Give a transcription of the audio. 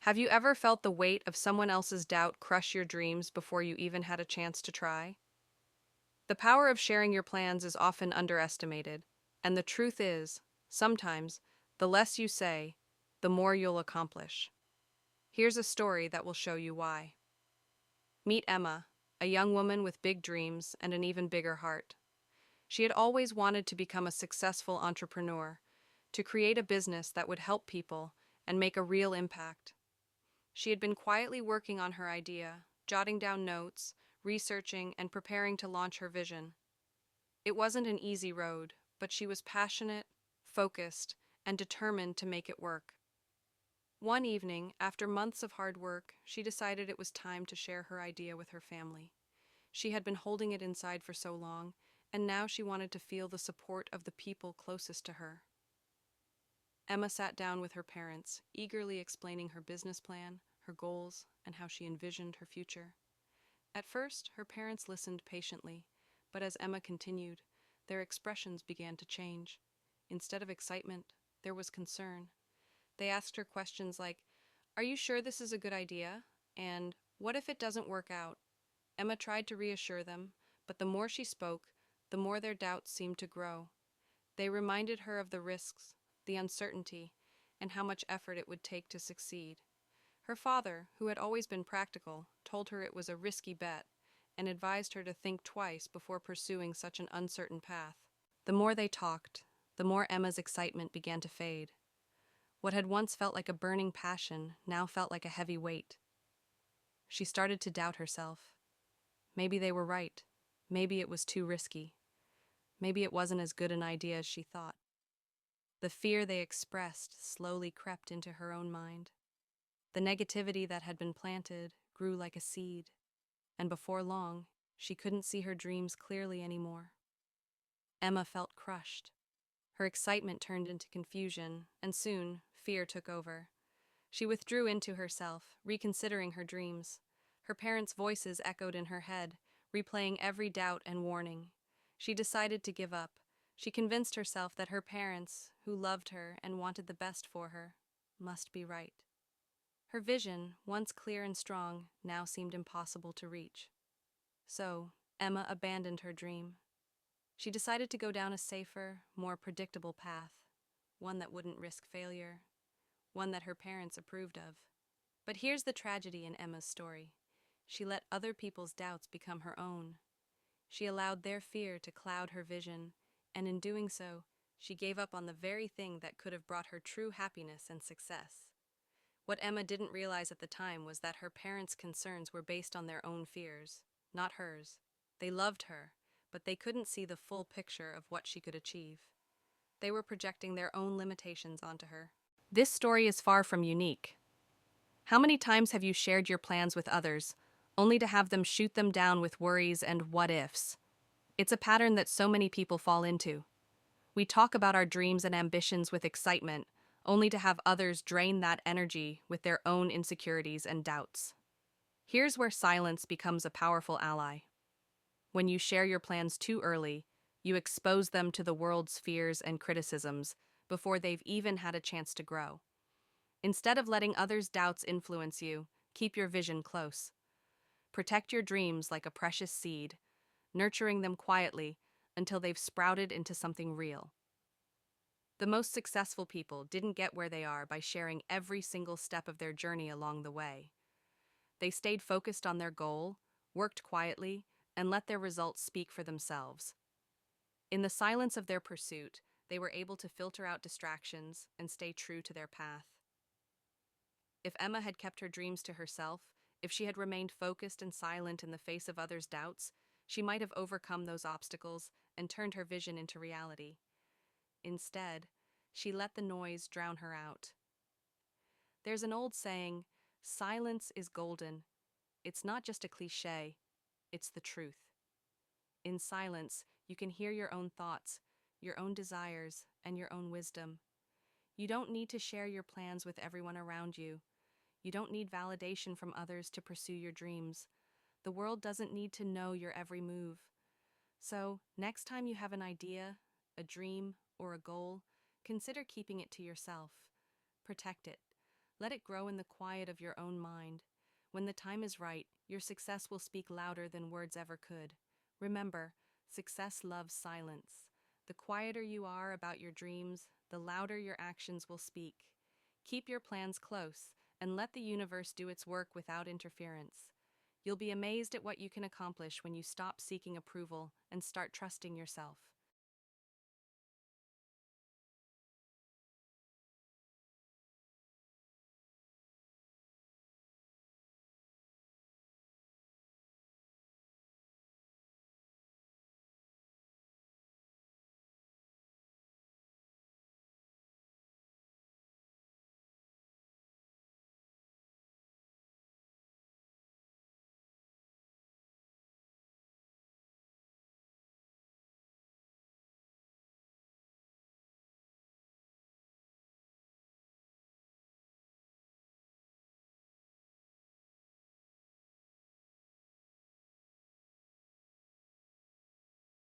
Have you ever felt the weight of someone else's doubt crush your dreams before you even had a chance to try? The power of sharing your plans is often underestimated, and the truth is, sometimes, the less you say, the more you'll accomplish. Here's a story that will show you why. Meet Emma, a young woman with big dreams and an even bigger heart. She had always wanted to become a successful entrepreneur, to create a business that would help people and make a real impact. She had been quietly working on her idea, jotting down notes, researching, and preparing to launch her vision. It wasn't an easy road, but she was passionate, focused, and determined to make it work. One evening, after months of hard work, she decided it was time to share her idea with her family. She had been holding it inside for so long, and now she wanted to feel the support of the people closest to her. Emma sat down with her parents, eagerly explaining her business plan, her goals, and how she envisioned her future. At first, her parents listened patiently, but as Emma continued, their expressions began to change. Instead of excitement, there was concern. They asked her questions like, "Are you sure this is a good idea?" And "What if it doesn't work out?" Emma tried to reassure them, but the more she spoke, the more their doubts seemed to grow. They reminded her of the risks, the uncertainty, and how much effort it would take to succeed. Her father, who had always been practical, told her it was a risky bet and advised her to think twice before pursuing such an uncertain path. The more they talked, the more Emma's excitement began to fade. What had once felt like a burning passion now felt like a heavy weight. She started to doubt herself. Maybe they were right. Maybe it was too risky. Maybe it wasn't as good an idea as she thought. The fear they expressed slowly crept into her own mind. The negativity that had been planted grew like a seed, and before long, she couldn't see her dreams clearly anymore. Emma felt crushed. Her excitement turned into confusion, and soon, fear took over. She withdrew into herself, reconsidering her dreams. Her parents' voices echoed in her head, replaying every doubt and warning. She decided to give up. She convinced herself that her parents, who loved her and wanted the best for her, must be right. Her vision, once clear and strong, now seemed impossible to reach. So, Emma abandoned her dream. She decided to go down a safer, more predictable path, one that wouldn't risk failure, one that her parents approved of. But here's the tragedy in Emma's story. She let other people's doubts become her own. She allowed their fear to cloud her vision, and in doing so, she gave up on the very thing that could have brought her true happiness and success. What Emma didn't realize at the time was that her parents' concerns were based on their own fears, not hers. They loved her, but they couldn't see the full picture of what she could achieve. They were projecting their own limitations onto her. This story is far from unique. How many times have you shared your plans with others, only to have them shoot them down with worries and what-ifs? It's a pattern that so many people fall into. We talk about our dreams and ambitions with excitement, only to have others drain that energy with their own insecurities and doubts. Here's where silence becomes a powerful ally. When you share your plans too early, you expose them to the world's fears and criticisms before they've even had a chance to grow. Instead of letting others' doubts influence you, keep your vision close. Protect your dreams like a precious seed, nurturing them quietly until they've sprouted into something real. The most successful people didn't get where they are by sharing every single step of their journey along the way. They stayed focused on their goal, worked quietly, and let their results speak for themselves. In the silence of their pursuit, they were able to filter out distractions and stay true to their path. If Emma had kept her dreams to herself, if she had remained focused and silent in the face of others' doubts, she might have overcome those obstacles and turned her vision into reality. Instead, she let the noise drown her out. There's an old saying, "Silence is golden." It's not just a cliche, it's the truth. In silence, you can hear your own thoughts, your own desires, and your own wisdom. You don't need to share your plans with everyone around you. You don't need validation from others to pursue your dreams. The world doesn't need to know your every move. So, next time you have an idea, a dream, or a goal, consider keeping it to yourself. Protect it. Let it grow in the quiet of your own mind. When the time is right, your success will speak louder than words ever could. Remember, success loves silence. The quieter you are about your dreams, the louder your actions will speak. Keep your plans close and let the universe do its work without interference. You'll be amazed at what you can accomplish when you stop seeking approval and start trusting yourself.